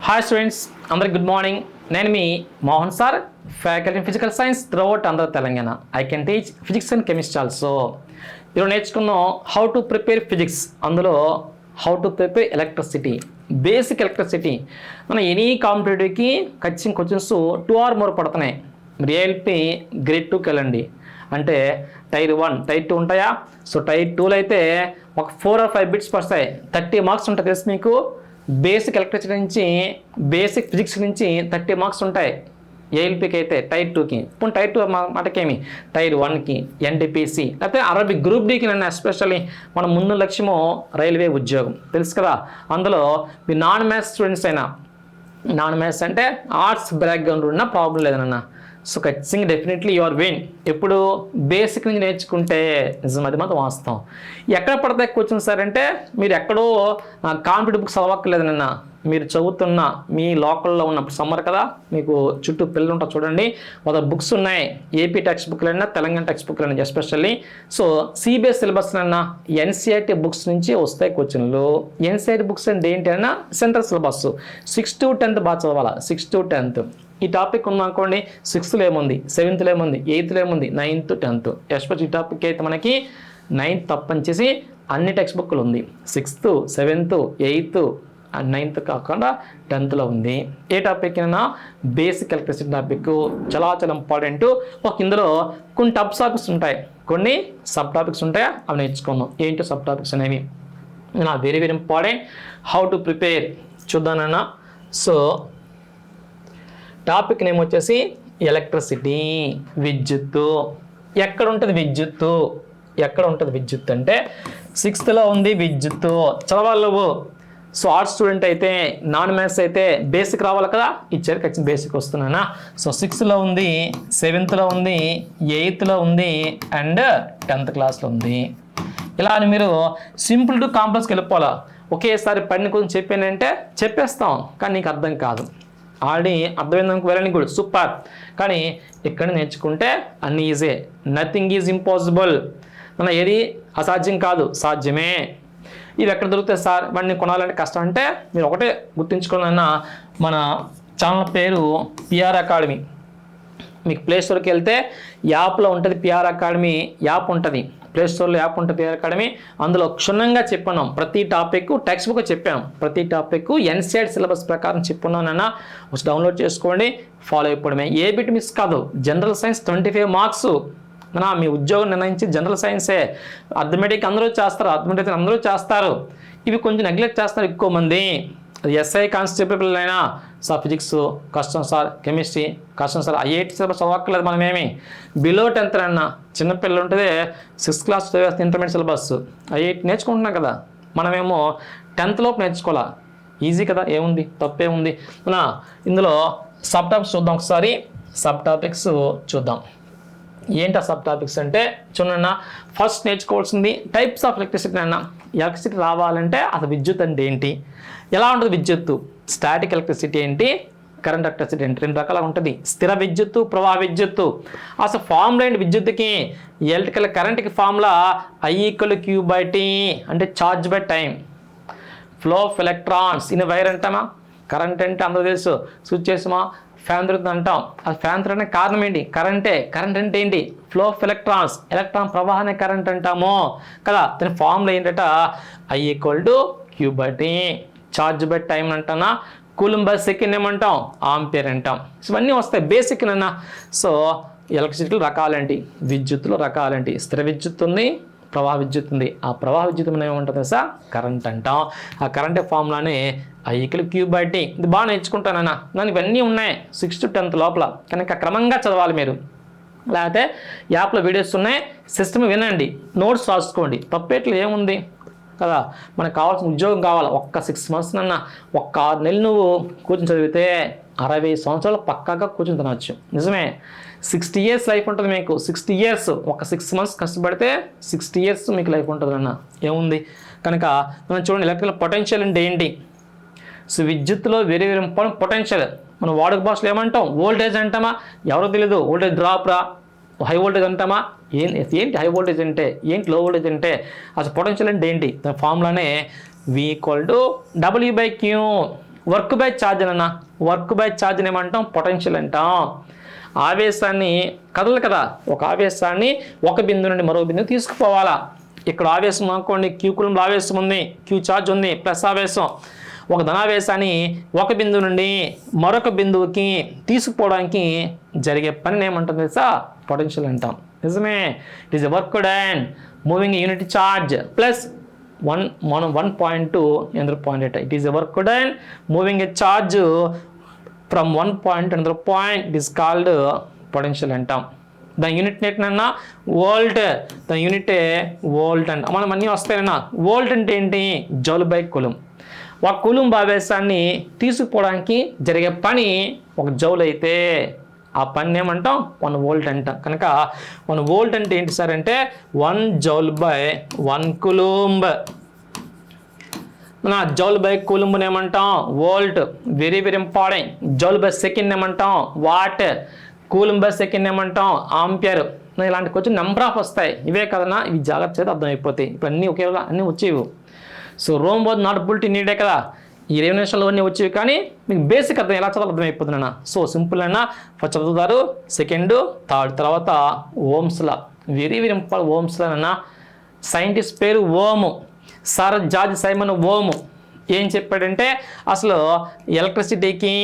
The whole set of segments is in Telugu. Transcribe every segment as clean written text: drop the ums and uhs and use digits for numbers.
హాయ్ స్టూడెంట్స్, అందరికి గుడ్ మార్నింగ్. నేను మీ Mohan sir, faculty physical science throughout Andhra Telangana. I can teach physics and chemistry also. ఈరోజు నేర్చుకున్నాం హౌ టు ప్రిపేర్ ఫిజిక్స్, అందులో how to prepare electricity, basic electricity. మన ఎనీ కాంపిటేటివ్కి ఖచ్చితంగా క్వశ్చన్స్ 2 or more పడుతున్నాయి. మీరు ఏఎల్పి గ్రేడ్ 2కి వెళ్ళండి, అంటే టైర్ 1 టైర్ 2 ఉంటాయా? సో టైర్ 2లో అయితే ఒక 4 or 5 బిట్స్ పడతాయి, 30 మార్క్స్ ఉంటాయి. తెలుసు మీకు, బేసిక్ ఎలక్ట్రిసిటీ నుంచి బేసిక్ ఫిజిక్స్ నుంచి 30 మార్క్స్ ఉంటాయి ఏఎల్పికి అయితే, టైర్ 2కి. ఇప్పుడు టైర్ 2 మాటకేమి, టైర్ 1కి ఎన్టీపీసీ, లేకపోతే అరబిక్ గ్రూప్ డీకి. నన్ను ఎస్పెషల్లీ మన ముందు లక్ష్యము రైల్వే ఉద్యోగం, తెలుసు కదా. అందులో మీ నాన్ మ్యాథ్స్ స్టూడెంట్స్ అయినా, నాన్ మ్యాథ్స్ అంటే ఆర్ట్స్ బ్యాక్గ్రౌండ్ ఉన్న ప్రాబ్లం లేదన్న. సో ఖచ్చితంగా డెఫినెట్లీ యువర్ విన్. ఎప్పుడు బేసిక్ నుంచి నేర్చుకుంటే నిజం, అది మాత్రం వాస్తవం. ఎక్కడ పడతాయి క్వశ్చన్స్ సార్ అంటే, మీరు ఎక్కడో కాంపిటేటివ్ బుక్స్ చదవక్కర్లేదు నిన్న. మీరు చదువుతున్న మీ లోకల్లో ఉన్నప్పుడు సమ్మర్ కదా, మీకు చుట్టూ పిల్లలు ఉంటారు చూడండి, వాళ్ళ బుక్స్ ఉన్నాయి. ఏపీ టెక్స్ట్ బుక్లు అయినా తెలంగాణ టెక్స్ట్ బుక్లు అయినా ఎస్పెషల్లీ. సో సిబిఎస్ సిలబస్ అయినా ఎన్సీఆర్టీ బుక్స్ నుంచి వస్తాయి క్వశ్చన్లు. ఎన్సీఆర్టీ బుక్స్ అంటే ఏంటి అయినా central syllabus 6th to 10th బాగా చదవాలి. 6th to 10th ఈ టాపిక్ ఉందనుకోండి, 6th ఏముంది, 7th ఏముంది, 8th ఏముంది, 9th 10th. ఎస్పెషల్ ఈ టాపిక్ అయితే మనకి 9th తప్పనిచేసి అన్ని టెక్స్ట్ బుక్లు ఉంది. 6th 7th 8th and 9th కాకుండా 10thలో ఉంది. ఏ టాపిక్ అయినా బేసిక్ ఎలక్ట్రిసిటీ టాపిక్ చాలా చాలా ఇంపార్టెంట్. ఒక ఇందులో కొన్ని టాపిక్స్ ఉంటాయి, కొన్ని సబ్ టాపిక్స్ ఉంటాయి, అవి నేర్చుకుందాం. ఏంటో సబ్ టాపిక్స్ అనేవి నా very very important. How to prepare చూద్దానన్నా. సో టాపిక్ నేమ్ వచ్చేసి ఎలక్ట్రిసిటీ, విద్యుత్తు. ఎక్కడ ఉంటుంది విద్యుత్తు, ఎక్కడ ఉంటుంది విద్యుత్ అంటే 6thలో ఉంది విద్యుత్తు. చదవాలి నువ్వు. సో ఆర్ట్స్ స్టూడెంట్ అయితే, నాన్ మ్యాథ్స్ అయితే బేసిక్ రావాలి కదా, ఇచ్చారు ఖచ్చితంగా బేసిక్ వస్తున్నానా. సో 6thలో ఉంది, 7thలో ఉంది, 8thలో ఉంది అండ్ 10th క్లాస్లో ఉంది. ఇలా అని మీరు సింపుల్ టు కాంప్లెక్స్కి వెళ్ళిపోవాలా. ఒకేసారి పడిన కొంచెం చెప్పానంటే చెప్పేస్తాం, కానీ నీకు అర్థం కాదు. ఆల్రెడీ అర్థమైందనుకో, వెళ్ళని కూడా సూపర్. కానీ ఇక్కడ నేర్చుకుంటే అన్ని ఈజీ, నథింగ్ ఈజ్ ఇంపాసిబుల్. మన ఏది అసాధ్యం కాదు, సాధ్యమే. ఇవి ఎక్కడ దొరుకుతాయి సార్, వాడిని కొనాలంటే కష్టం అంటే మీరు ఒకటే గుర్తుంచుకోవాలన్నా, మన ఛానల్ పేరు పిఆర్ అకాడమీ. మీకు ప్లే స్టోర్కి వెళ్తే యాప్లో ఉంటుంది, పిఆర్ అకాడమీ యాప్ ఉంటుంది. ప్లే స్టోర్లో యాప్ ఉంటుంది పిఆర్ అకాడమీ. అందులో క్షుణ్ణంగా చెప్పాను, ప్రతి టాపిక్ టెక్స్ట్ బుక్ చెప్పాను, ప్రతి టాపిక్ ఎన్సీఆర్టీ సిలబస్ ప్రకారం చెప్పున్నానన్నా. వచ్చి డౌన్లోడ్ చేసుకోండి, ఫాలో అయిపోవడమే. ఏ బిట్ మిస్ కాదు. జనరల్ సైన్స్ 25 మార్క్స్ మీ ఉద్యోగం నిర్ణయించి జనరల్ సైన్సే. అర్థమెటిక్ అందరూ చేస్తారు, అర్థమెటిక్ అందరూ చేస్తారు. ఇవి కొంచెం నెగ్లెక్ట్ చేస్తారు ఎక్కువ మంది. ఎస్ఐ కానిస్టేబుల్ అయినా సార్ ఫిజిక్స్ కష్టం సార్, కెమిస్ట్రీ కష్టం సార్, ఐఐటి సిలబస్ చదవక్కర్లేదు. మనమేమి బిలో 10th అన్న చిన్నపిల్లలు ఉంటుంది, 6th క్లాస్ చదివేస్తే ఇంటర్మీడియట్ సిలబస్, ఐఐటి నేర్చుకుంటున్నాం కదా. మనమేమో 10th లోపు నేర్చుకోవాలా, ఈజీ కదా, ఏముంది తప్పేముంది. ఇందులో సబ్ టాపిక్స్ చూద్దాం ఒకసారి. సబ్ టాపిక్స్ చూద్దాం. ఏంటి ఆ సబ్ టాపిక్స్ అంటే చూడన్నా, ఫస్ట్ నేర్చుకోవాల్సింది టైప్స్ ఆఫ్ ఎలక్ట్రిసిటీ అన్న. ఎలక్ట్రిసిటీ రావాలంటే అసలు విద్యుత్ అంటే ఏంటి, ఎలా ఉంటుంది విద్యుత్తు, స్టాటిక్ ఎలక్ట్రిసిటీ ఏంటి, కరెంట్ ఎలక్ట్రిసిటీ ఏంటి, 2 రకాలుగా ఉంటుంది. స్థిర విద్యుత్తు, ప్రవాహ విద్యుత్తు. అసలు ఫార్ములా ఏంటి విద్యుత్తుకి, ఎలక్ట్రికల్ కరెంట్కి ఫార్ములా I=Q/T, అంటే charge by time, flow of electrons in wire అంటామా. కరెంట్ అంటే అందరూ తెలుసు, స్విచ్ చేసామా ఫ్యాన్ తిరుగుతుంది అంటాం. అది ఫ్యాన్ తిరగడానికి కారణం ఏంటి, కరెంటే. కరెంట్ అంటే ఏంటి, ఫ్లో ఆఫ్ ఎలక్ట్రాన్స్, ఎలక్ట్రాన్ ప్రవాహాన్ని కరెంట్ అంటాము కదా. దాని ఫార్ములా ఏంటంటే I=Q/T, ఛార్జ్ బై టైం అంటానా. కూలుంబ్ బై సెకండ్ ఏమంటాం, ఆంపియర్ అంటాం. ఇవన్నీ వస్తాయి బేసిక్ అన్న. సో ఎలక్ట్రిసిటీలు రకాలేంటి, విద్యుత్తులు రకాలేంటి, స్థిర విద్యుత్ ఉంది, ప్రవాహ విద్యుత్ ఉంది. ఆ ప్రవాహ విద్యుత్ మనం ఏమంటుంది సార్, కరెంట్ అంటాం. ఆ కరెంట్ ఫార్ములానే I=Q/T. ఇది బాగా నేర్చుకుంటానన్నా. దాని ఇవన్నీ ఉన్నాయి 6th to 10th లోపల, కనుక క్రమంగా చదవాలి మీరు. లేకపోతే యాప్లో వీడియోస్ ఉన్నాయి, సిస్టమ్ వినండి, నోట్స్ రాసుకోండి, తప్పేట్లు ఏముంది కదా. మనకు కావాల్సిన ఉద్యోగం కావాలి. ఒక్క 6 months అన్న, ఒక్క 6 నెలలు నువ్వు కూర్చొని చదివితే 60 సంవత్సరాలు పక్కాగా కూర్చొని తినవచ్చు. నిజమే, 60 years లైఫ్ ఉంటుంది మీకు. 60 years, ఒక 6 months కష్టపడితే 60 years మీకు లైఫ్ ఉంటుంది అన్న. ఏముంది కనుక మనం చూడండి, ఎలక్ట్రికల్ పొటెన్షియల్ అంటే ఏంటి. సో విద్యుత్తులో వెరీ వెరీ ఇంపార్టెంట్ పొటెన్షియల్. మనం వాడుక భాషలో ఏమంటాం, వోల్టేజ్ అంటామా, ఎవరో తెలియదు. వోల్టేజ్ డ్రాప్ రా, హై వోల్టేజ్ అంటామా, ఏంటి హై వోల్టేజ్ అంటే ఏంటి, లో వోల్టేజ్ అంటే అసలు పొటెన్షియల్ అంటే ఏంటి. దాని ఫార్ములానే V = W/Q. Work by charge అన్న, వర్క్ బై ఛార్జ్ ఏమంటాం, పొటెన్షియల్ అంటాం. ఆవేశాన్ని కదలు కదా, ఒక ఆవేశాన్ని ఒక బిందువు నుండి మరో బిందువు తీసుకుపోవాలా. ఇక్కడ ఆవేశం అనుకోండి, క్యూ కూలంలో ఆవేశం ఉంది, క్యూ ఛార్జ్ ఉంది, ప్లస్ ఆవేశం. ఒక ధనావేశాన్ని ఒక బిందువు నుండి మరొక బిందువుకి తీసుకుపోవడానికి జరిగే పనిని ఏమంటుంది తెలుసా, పొటెన్షియల్ అంటాం. నిజమే, it is a work done moving unit charge plus 1.2 another point at it is a work done moving a charge from one point to another point. It is called potential అంటాం. దాని యూనిట్ ఏంటన్నా వోల్ట్, దాని యూనిట్ వోల్ట్ అంట. మనం అన్నీ వస్తాయన్నా. వోల్ట్ అంటే ఏంటి, జౌల్ బై కూలుం. ఒక కూలుంబ్ ఆవేశాన్ని తీసుకుపోవడానికి జరిగే పని ఒక జౌల్ అయితే ఆ పని ఏమంటాం 1 వోల్ట్ అంటాం. కనుక 1 వోల్ట్ అంటే ఏంటి సార్ అంటే 1 జౌల్ బై 1 కూలుంబ్. మన జౌల్ బై కూలుంబ్ ఏమంటాం volt, very very important. Joule by second ఏమంటాం వాట్, కూలుంబ్ బై సెకండ్ ఏమంటాం ఆంపియర్. ఇలాంటి కొంచెం నెంబర్ ఆఫ్ వస్తాయి, ఇవే కదన్నా, ఇవి జాగ్రత్త చేత అర్థమైపోతాయి. ఇప్పుడు అన్నీ ఒకేలా అన్నీ వచ్చేవి. So Rome was not బుల్ట్ in నీడే కదా, ఈ 20 నిమిషాలు అన్నీ వచ్చేవి, కానీ మీకు బేసిక్ అర్థం ఎలా చదవాలి అర్థమైపోతుంది అన్న. సో సింపుల్ అయినా ఫస్ట్ చదువుతారు, సెకండ్ థర్డ్, తర్వాత Ohm's law, very very important. Ohm's law అన్న సైంటిస్ట్ పేరు ఓము, సర్ జార్జ్ సైమన్ ఓము. ఏం చెప్పాడంటే అసలు ఎలక్ట్రిసిటీకి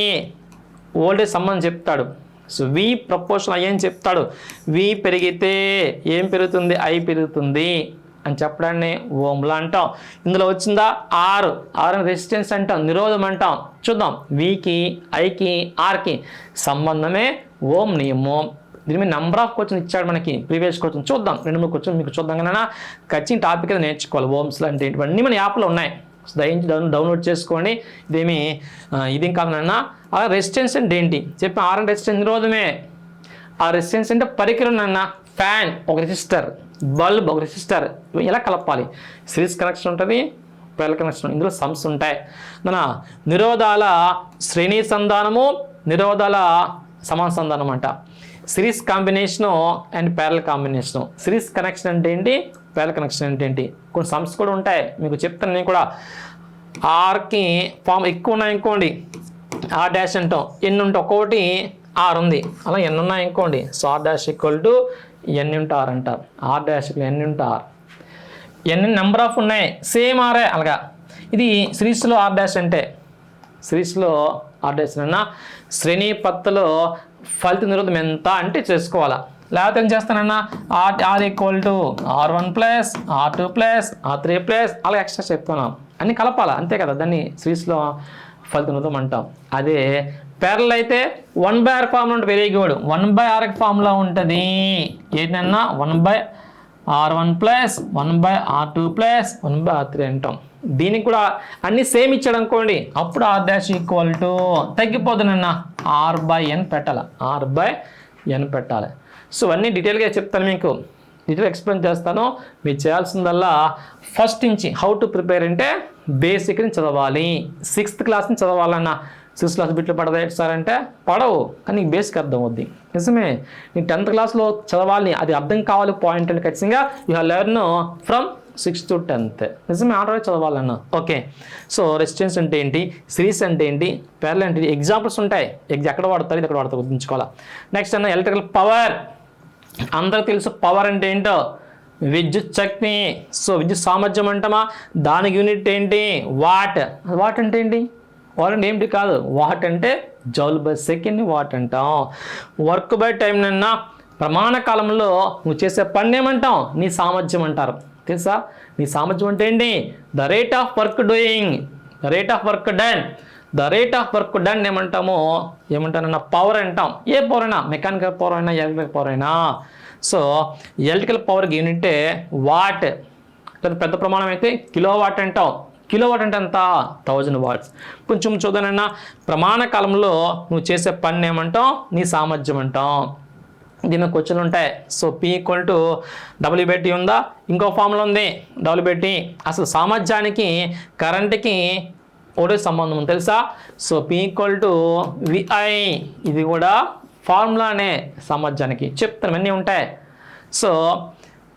వోల్టేజ్ సంబంధం చెప్తాడు. సో వి ప్రపోర్షన్ ఏం చెప్తాడు, వి పెరిగితే ఏం పెరుగుతుంది, ఐ పెరుగుతుంది అని చెప్పడాన్ని ఓమ్లా అంటాం. ఇందులో వచ్చిందా ఆర్, ఆర్ అని రెసిస్టెన్స్ అంటాం, నిరోధం అంటాం. చూద్దాం, వికి ఐకి ఆర్కి సంబంధమే ఓం నియమం. దీని మీద నెంబర్ ఆఫ్ క్వశ్చన్ ఇచ్చాడు మనకి ప్రీవియస్ క్వశ్చన్. చూద్దాం, 2-3 క్వశ్చన్ మీకు చూద్దాం కన్నా ఖచ్చితంగా టాపిక్ అయితే నేర్చుకోవాలి. ఓమ్స్లో అంటే ఇవన్నీ మన యాప్లో ఉన్నాయి, దయించి డౌన్లోడ్ చేసుకోండి. ఇదేమి ఇది కాదన్నా. అలా రెసిస్టెన్స్ అంటే ఏంటి చెప్పి, ఆర్ అంటే రెసిస్టెన్స్ నిరోధమే. ఆ రెసిస్టెన్స్ అంటే పరికరం అన్న, ఫ్యాన్ ఒక రెసిస్టర్, బల్బ్ ఒక రెసిస్టర్, ఎలా కలపాలి, సిరీస్ కనెక్షన్ ఉంటుంది, ప్యారలల్ కనెక్షన్, ఇందులో సమ్స్ ఉంటాయి. మన నిరోధాల శ్రేణీ సంధానము, నిరోధాల సమానుసంధానం అంట. Series combination and parallel combination. Series connection అంటే ఏంటి, ప్యారలల్ కనెక్షన్ అంటే ఏంటి, కొన్ని సమ్స్ కూడా ఉంటాయి మీకు చెప్తాను నేను కూడా. ఆర్కి ఫామ్ ఎక్కువ ఉన్నాయి అనుకోండి, ఆర్ డాష్ అంటాం. ఎన్ని ఉంటే ఒక్కొక్కటి ఆర్ ఉంది, అలా ఎన్ని ఉన్నాయి అనుకోండి. So R dash equal to N into R అంటారు. R dash N into R, ఎన్ని నెంబర్ ఆఫ్ ఉన్నాయి సేమ్ ఆరే. అలాగా ఇది సిరీస్లో ఆర్ డాష్ అంటే, సిరీస్లో ఆర్ డాష్ అన్న శ్రేణి పత్తులో ఫలిత నిరోధం ఎంత అంటే చేసుకోవాలా. లేకపోతే ఏం చేస్తానన్నా R equal to R1 plus R2 plus R3 plus అలా ఎక్స్ట్రా చెప్తున్నాం, అన్ని కలపాలా అంతే కదా. దాన్ని సిరీస్లో ఫలిత నిరోధం అంటాం. అదే ప్యారలల్ అయితే 1/R ఫామ్లో ఉంటుంది. వెరీ గుడ్, 1/R ఫామ్లో ఉంటుంది. ఏంటన్నా 1/R1 plus 1/R2 plus 1/R3 అంటాం. దీనికి కూడా అన్ని సేమ్ ఇచ్చాడు అనుకోండి, అప్పుడు ఆర్ డాష్ ఈక్వల్ టు తగ్గిపోతుందన్న R/N పెట్టాలి, R/N పెట్టాలి. సో అన్నీ డీటెయిల్గా చెప్తాను మీకు, డీటెయిల్ ఎక్స్ప్లెయిన్ చేస్తాను. మీరు చేయాల్సిందల్లా ఫస్ట్ నుంచి హౌ టు ప్రిపేర్ అంటే బేసిక్ని చదవాలి. 6th క్లాస్ని చదవాలన్న. 6th క్లాస్ బిట్లు పడతాయి సార్ అంటే పడవు, కానీ నీకు బేసిక్ అర్థం అవుద్ది. నిజమే, నీకు 10th క్లాస్లో చదవాలి, అది అర్థం కావాలి పాయింట్ అంటే ఖచ్చితంగా you have learn from 6th to 10th. నిజమే, ఆర్డర్ చదవాలన్న. ఓకే, సో రెసిస్టెన్స్ అంటే ఏంటి, సిరీస్ అంటే ఏంటి, ప్యారలల్ అంటే ఎగ్జాంపుల్స్ ఉంటాయి, ఎక్కడ వాడతారు ఇది ఎక్కడ వాడతారు గుర్తుంచుకోవాలా. నెక్స్ట్ అన్న ఎలక్ట్రికల్ పవర్. అందరికి తెలుసు పవర్ అంటే ఏంటో, విద్యుత్ శక్తి. సో విద్యుత్ సామర్థ్యం అంటామా, దానికి యూనిట్ ఏంటి వాట్. వాట్ అంటే ఏంటి, వాట్ అంటే ఏంటి కాదు, వాట్ అంటే జౌల్ బై సెకండ్ వాట్ అంటాం. వర్క్ బై టైం అన్నా ప్రమాణ కాలంలో నువ్వు చేసే పని ఏమంటాం, నీ సామర్థ్యం అంటారు. తెలుసా, నీ సామర్థ్యం అంటే ఏంటి, the rate of work doing, the rate of work done. The rate of work done ఏమంటానన్నా పవర్ అంటాం. ఏ పవర్ అయినా, మెకానికల్ పవర్ అయినా ఎలక్ట్రికల్ పవర్ అయినా. సో ఎలక్ట్రికల్ పవర్కి యూనిట్ వాట్. పెద్ద ప్రమాణం అయితే కిలో వాట్ అంటాం. కిలో వాట్ అంటే ఎంత, 1000 వాట్స్. కొంచెం చూద్దానన్నా ప్రమాణ కాలంలో నువ్వు చేసే పని ఏమంటాం, నీ సామర్థ్యం అంటాం. దీని క్వశ్చన్లు ఉంటాయి. So P equal to WT ఉందా, ఇంకో ఫార్ములా ఉంది WT. అసలు సామర్థ్యానికి కరెంట్కి ఒకటే సంబంధం ఉంది తెలుసా. So P equal to VI, ఇది కూడా ఫార్ములానే సామర్థ్యానికి చెప్తాను, అన్నీ ఉంటాయి. సో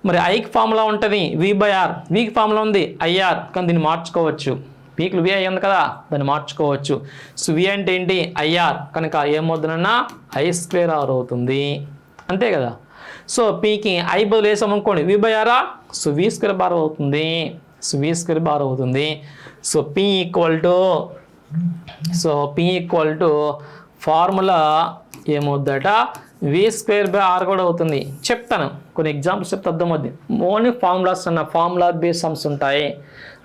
మరి ఐకి ఫార్ములా ఉంటుంది V/R, వీకి ఫార్ములా ఉంది IR, కానీ దీన్ని మార్చుకోవచ్చు. పీకులు వి అయ్యింది కదా, దాన్ని మార్చుకోవచ్చు. సో వి అంటే ఏంటి ఐఆర్, కనుక ఏమవుతుందన్నా I²R అవుతుంది, అంతే కదా. సో పీకి ఐ బదులు వేసాం అనుకోండి V/R, సో V²R అవుతుంది, సో V²R అవుతుంది. So P equal to formula ఏమవుద్దట V²R కూడా అవుతుంది. చెప్తాను కొన్ని ఎగ్జాంపుల్స్ చెప్తే అర్థమవుద్ది. ఓన్లీ ఫార్ములాస్ అన్న ఫార్ములా బేస్డ్ సమ్స్ ఉంటాయి,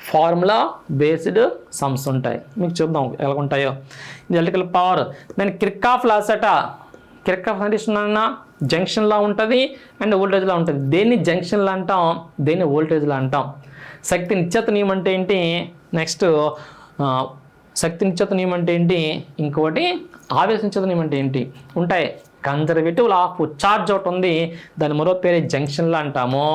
ఫార్ములా బేస్డ్ సమ్స్ ఉంటాయి. మీకు చూద్దాం ఎలా ఉంటాయో. ఇది ఎలక్ట్రికల్ పవర్, దాని కిర్చాఫ్ లాస్ అట. కిర్చాఫ్ అంటే ఇస్తున్నా జంక్షన్లా ఉంటుంది అండ్ వోల్టేజ్లా ఉంటుంది. దేన్ని జంక్షన్లా అంటాం, దేన్ని వోల్టేజ్లా అంటాం. శక్తి నిత్యత నియమం అంటే ఏంటి, నెక్స్ట్ శక్తి నిత్యత నియమం అంటే ఏంటి, ఇంకోటి ఆవేశ నిత్యత నియమం అంటే ఏంటి ఉంటాయి. కన్జర్వేటివ్ లా ఆఫ్ చార్జ్ ఒకటి ఉంది, దాని మరో పేరే జంక్షన్లా అంటాము.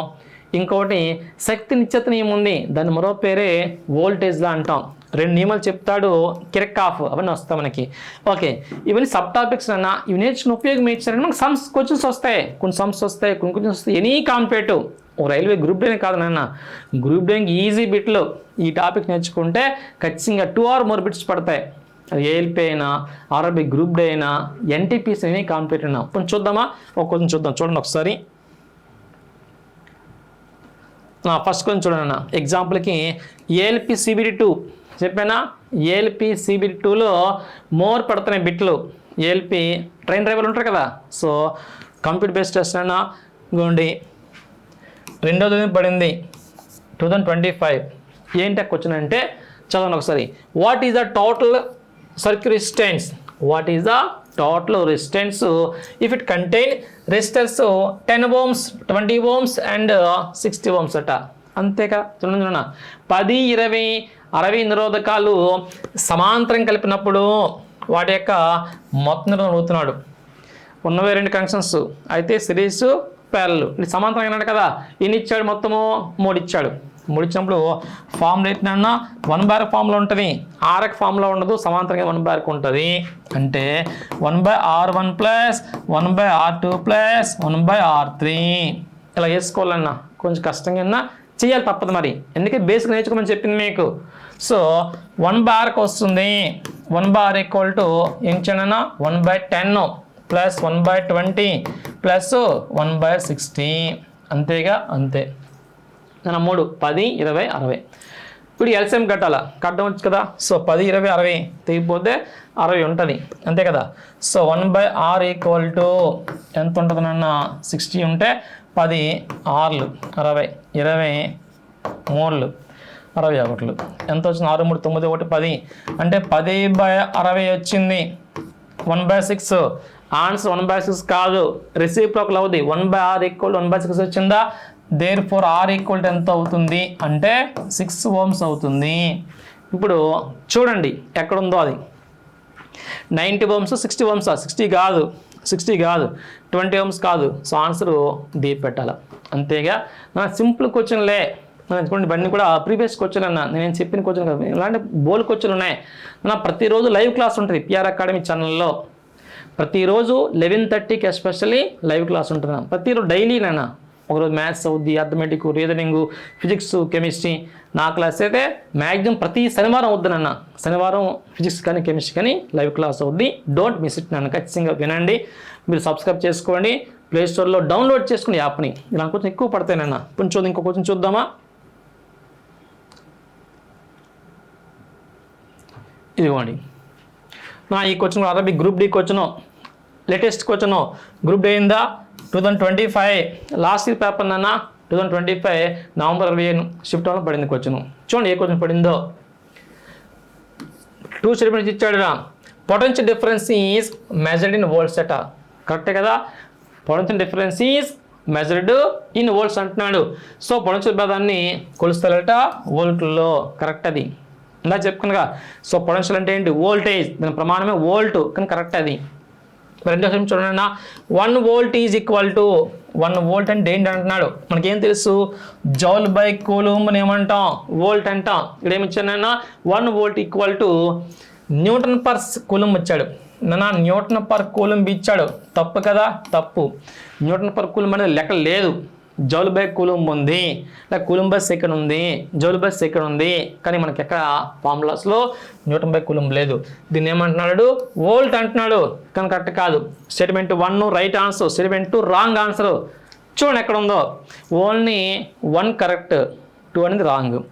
ఇంకోటి శక్తి నిత్యత నియమం ఉంది, దాని మరో పేరే వోల్టేజ్లా అంటాం. 2 నియమాలు చెప్తాడు కిర్చాఫ్, అవన్నీ వస్తాయి మనకి. ఓకే, ఇవన్నీ సబ్ టాపిక్స్ అన్న, ఇవి నేర్చుకుని ఉపయోగం ఇచ్చారంటే మనకు సమ్స్ క్వశ్చన్స్ వస్తాయి, కొన్ని సమ్స్ వస్తాయి, కొన్ని క్వశ్చన్స్ వస్తాయి. ఎనీ కాంపిటేటివ్ రైల్వే గ్రూప్ డేనే కాదు నాన్న, గ్రూప్ డేకి ఈజీ బిట్లు ఈ టాపిక్ నేర్చుకుంటే ఖచ్చితంగా 2 or more బిట్స్ పడతాయి. అది ALP అయినా, RRB గ్రూప్ డే అయినా, NTPC అయినా, కాంపిటేటివ్ అయినా. కొంచెం చూద్దామా, కొంచెం చూద్దాం. చూడండి ఒకసారి. ఫస్ట్ కొంచెం చూడండి అన్న. ఎగ్జాంపుల్కి ALP CBD2 చెప్పానా, ALP CBD2లో మోర్ పడుతున్నాయి బిట్లు. ALP ట్రైన్ డ్రైవర్లు ఉంటారు కదా, సో కంప్యూటర్ బేస్డ్ టెస్ట్ అన్న ఇవ్వండి. 2వ పడింది 2025. ఏంటి క్వశ్చన్ అంటే చదవండి ఒకసారి. What is the total circuit resistance, what is the total resistance if it contain resistors 10 ohms, 20 ohms and 60 ohms అట. అంతేకా, చూడండి 10, 20, 60 నిరోధకాలు సమాంతరం కలిపినప్పుడు వాటి యొక్క మొత్తం నిరోధం అడుగుతున్నాడు. ఉన్నవే 2 కనెక్షన్స్ అయితే సిరీస్ ప్యారల్, ఇది సమాంతరం అయినాడు కదా. ఎన్ని ఇచ్చాడు, మొత్తము 3 ఇచ్చాడు. 3 ఇచ్చినప్పుడు ఫార్ములా ఏంటన్నా 1/r ఫార్ములా ఉంటుంది, RX ఫార్ములా ఉండదు, సమాంతరంగా 1/r ఉంటుంది. అంటే 1/r1 plus 1/r2 plus 1/r3 ఇలా వేసుకోవాలన్నా. కొంచెం కష్టంగా చేయాలి, తప్పదు మరి, ఎందుకంటే బేసిక్ నేర్చుకోమని చెప్పింది మీకు. సో 1/rకి వస్తుంది. 1/r ఈక్వల్ టు ఏం చేయనన్నా 1/10 ప్లస్ 1/20 ప్లస్ 1/60, అంతేగా, అంతే. 3 10 20 60. ఇప్పుడు LCM కట్టాలా, కట్టడం వచ్చు కదా. సో 10 20 60 తెగిపోతే 60 ఉంటుంది, అంతే కదా. సో 1/r ఈక్వల్ టు ఎంత ఉంటుంది నాన్న 60 ఉంటే 10 6 60, 20 3 61 ఎంత వచ్చింది, 6 3 9 1 10 అంటే 10/60 వచ్చింది. 1/6 ఆన్సర్ 1/6 కాదు, రెసిప్రోకల్ అవుతుంది. 1/r ఈక్వల్ 1/6 వచ్చిందా, therefore R equal to ఎంత అవుతుంది అంటే 6 ohms అవుతుంది. ఇప్పుడు చూడండి ఎక్కడుందో అది 90 ohms 60 ohms 60 కాదు 20 ohms కాదు. సో ఆన్సర్ D పెట్టాలి, అంతేగా. సింపుల్ క్వశ్చన్లే ఇవన్నీ కూడా ప్రీవియస్ క్వశ్చన్ అన్న, నేను చెప్పిన క్వశ్చన్ కాదు. ఇలాంటి బోల్ క్వశ్చన్ ఉన్నాయి. ప్రతిరోజు లైవ్ క్లాస్ ఉంటుంది PR అకాడమీ ఛానల్లో. ప్రతిరోజు 11:30కి ఎస్పెషల్లీ లైవ్ క్లాస్ ఉంటుంది. ప్రతిరోజు డైలీ నాన్న, ఒకరోజు మ్యాథ్స్ అవుద్ది, అథమెటిక్, రీజనింగ్, ఫిజిక్స్, కెమిస్ట్రీ. నా క్లాస్ అయితే మ్యాక్సిమం ప్రతి శనివారం అవుద్ది నాన్న. శనివారం ఫిజిక్స్ కానీ కెమిస్ట్రీ కానీ లైవ్ క్లాస్ అవుద్ది. డోంట్ మిస్ ఇట్ నాన్న, ఖచ్చితంగా వినండి. మీరు సబ్స్క్రైబ్ చేసుకోండి, ప్లేస్టోర్లో డౌన్లోడ్ చేసుకుని యాప్ని. ఇలా కొంచెం ఎక్కువ పడతాయి నాన్న. కొంచెం ఇంకో కొంచెం చూద్దామా. ఇదిగోండి ఈ క్వశ్చన్ అరబిక్ group D question, latest question. Group D అయిందా 2025 లాస్ట్ ఇయర్ పేపర్ నాన్న. 2025 నవంబర్ 25 షిఫ్ట్ అవ్వడం పడింది క్వశ్చన్. చూడండి ఏ క్వశ్చన్ పడిందో. 2 స్టేట్మెంట్స్ ఇచ్చాడు రా. Potential difference is measured in volts అట. కరెక్టే కదా, potential difference is measured in volts అంటున్నాడు. సో పొటెన్షియల్ భేదాన్ని కొలుస్తారట వోల్ట్లో, కరెక్ట్ అది. ఇలా చెప్పుకున్నాగా. సో పొటెన్షియల్ అంటే ఏంటి, వోల్టేజ్, దాని ప్రమాణమే వోల్ట్, కానీ కరెక్ట్ అది. రెండో చూడండి, 1 volt is equal to 1 volt అంటే ఏంటి అంటున్నాడు. మనకేం తెలుసు, జౌల్ బై కూలుంబ్ అని ఏమంటాం, వోల్ట్ అంటాం. ఇక్కడ ఏమి ఇచ్చానన్నా 1 volt equal to Newton per coulomb ఇచ్చాడు. న్యూటన్ పర్ కూలుంబ్ ఇచ్చాడు, తప్పు కదా, తప్పు. న్యూటన్ పర్ కూలుంబ్ అనేది లెక్క లేదు. జౌల్ బై కూలుంబ్ ఉంది, లేదా కూలుంబ్ బై సెకండ్ ఉంది, జౌల్ బై సెకండ్ ఉంది, కానీ మనకి ఎక్కడ ఫార్ములాస్లో న్యూటన్ బై కూలుంబ్ లేదు. దీన్ని ఏమంటున్నాడు? వోల్ట్ అంటున్నాడు, కానీ కరెక్ట్ కాదు. Statement 1 right answer, statement 2 wrong answer. చూడండి ఎక్కడ ఉందో, ఓన్లీ 1 కరెక్ట్, 2 అనేది రాంగ్.